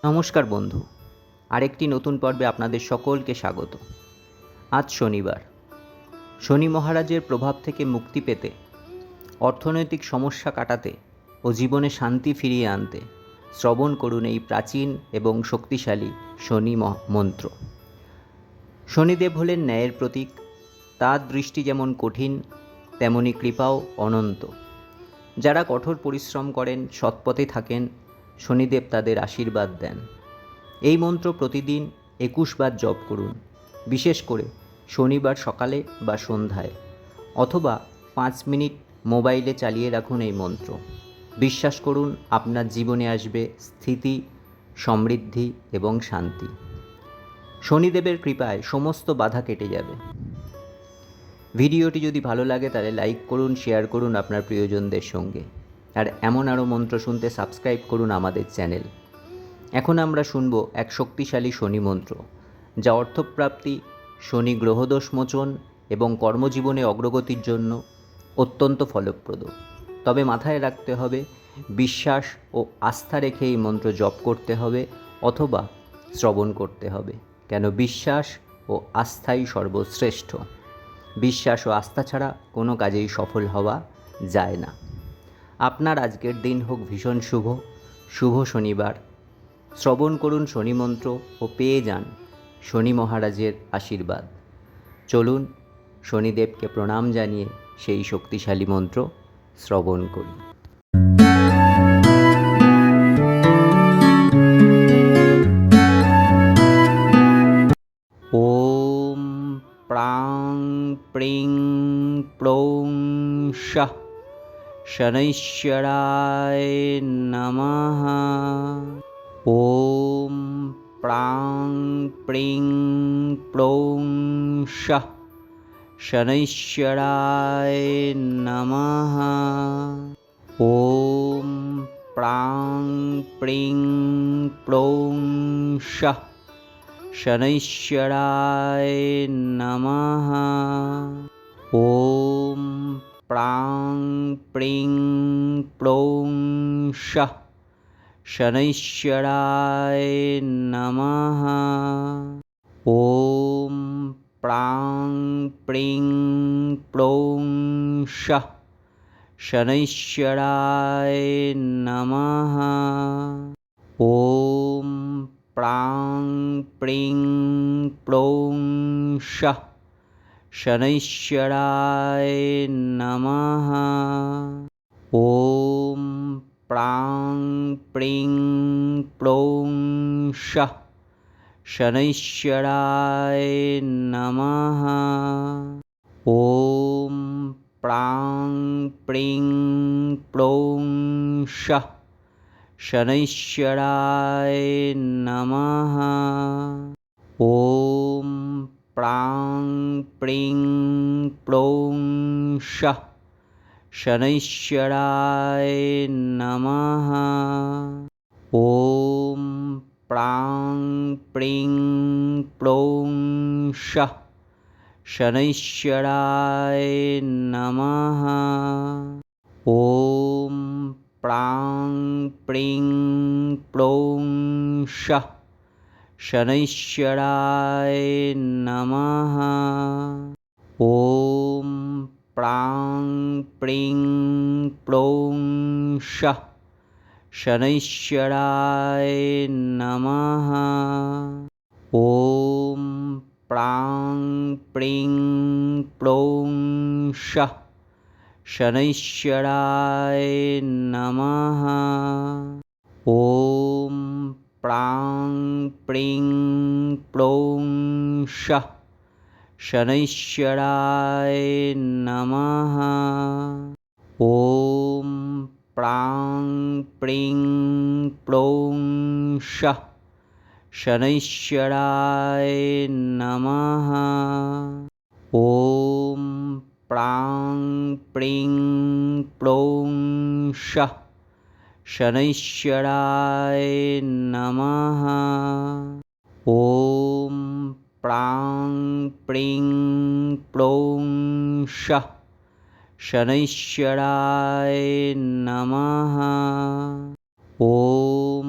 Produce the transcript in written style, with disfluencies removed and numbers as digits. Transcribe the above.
নমস্কার বন্ধু, আরেকটি নতুন পর্বে আপনাদের সকলকে স্বাগত। আজ শনিবার। শনি মহারাজের প্রভাব থেকে মুক্তি পেতে, অর্থনৈতিক সমস্যা কাটাতে ও জীবনে শান্তি ফিরিয়ে আনতে শ্রবণ করুন এই প্রাচীন এবং শক্তিশালী শনি মন্ত্র। শনিদেব হলেন ন্যায়ের প্রতীক। তার দৃষ্টি যেমন কঠিন, তেমনি কৃপাও অনন্ত। যারা কঠোর পরিশ্রম করেন, সৎপথে থাকেন, শনিদেব তাদের আশীর্বাদ দেন। এই মন্ত্র প্রতিদিন ২১ বার জপ করুন, বিশেষ করে শনিবার সকালে বা সন্ধ্যায়, অথবা ৫ মিনিট মোবাইলে চালিয়ে রাখুন এই মন্ত্র। বিশ্বাস করুন, আপনার জীবনে আসবে স্থিতি, সমৃদ্ধি এবং শান্তি। শনিদেবের কৃপায় সমস্ত বাধা কেটে যাবে। ভিডিওটি যদি ভালো লাগে তাহলে লাইক করুন, শেয়ার করুন আপনার প্রিয়জনদের সঙ্গে। আর এমন আরও মন্ত্র শুনতে সাবস্ক্রাইব করুন আমাদের চ্যানেল। এখন আমরা শুনব এক শক্তিশালী শনি মন্ত্র, যা অর্থপ্রাপ্তি, শনি গ্রহদোষ মোচন এবং কর্মজীবনে অগ্রগতির জন্য অত্যন্ত ফলপ্রদ। তবে মাথায় রাখতে হবে, বিশ্বাস ও আস্থা রেখে এই মন্ত্র জপ করতে হবে অথবা শ্রবণ করতে হবে। কেন বিশ্বাস ও আস্থাই সর্বশ্রেষ্ঠ। বিশ্বাস ও আস্থা ছাড়া কোনো কাজেই সফল হওয়া যায় না। আপনার আজকের দিন হোক ভীষণ শুভ শনিবার। শ্রবণ করুন শনি মন্ত্র ও পেয়ে যান শনি মহারাজের আশীর্বাদ। চলুন শনিদেবকে প্রণাম জানিয়ে সেই শক্তিশালী মন্ত্র শ্রবণ করি। ওম প্রাং প্রিং প্রৌং শাহ শনৈশ্বরায় নমঃ। ওম প্রাং প্রিং প্রৌং শাহ শনৈশ্বরায় নমঃ। ওম প্রাং প্রিং প্রৌং শাহ শনৈশ্বরায় নমঃ। ওম প্রাং প্রিং প্রৌং শাহ শনৈশ্বরায় নমঃ। ওম প্রাং প্রিং প্রৌং শাহ শনৈশ্বরায় নমঃ। ওম প্রাং প্রিং প্রৌং শাহ শনৈশ্বরায় নমঃ। ওম প্রাং প্রিং প্রৌং শাহ শনৈশ্বরায় নমঃ। ওম প্রাং প্রিং প্রৌং শাহ শনৈশ্বরায় নমঃ। ওম প্রাং প্রিং প্রৌং শাহ শনৈশ্বরায় নমঃ। ওম প্রাং প্রিং প্রৌং শাহ শনৈশ্বরায় নমঃ। ওম প্রাং প্রিং প্রৌং শাহ শনৈশ্বরায় নমঃ। ওম প্রাং প্রিং প্রৌং শাহ শনৈশ্বরায় নমঃ। ওম প্রাং প্রিং প্রৌং শাহ শনৈশ্বরায় নমঃ। ওম প্রাং প্রিং প্রৌং শাহ শনৈশ্বরায় নমঃ। ওম প্রাং প্রিং প্রৌং শাহ শনৈশ্বরায় নমঃ। ওম প্রাং প্রিং প্রৌং শাহ শনৈশ্বরায় নমঃ। ওম প্রাং প্রিং প্রৌং শাহ শনৈশ্বরায় নমঃ। ওম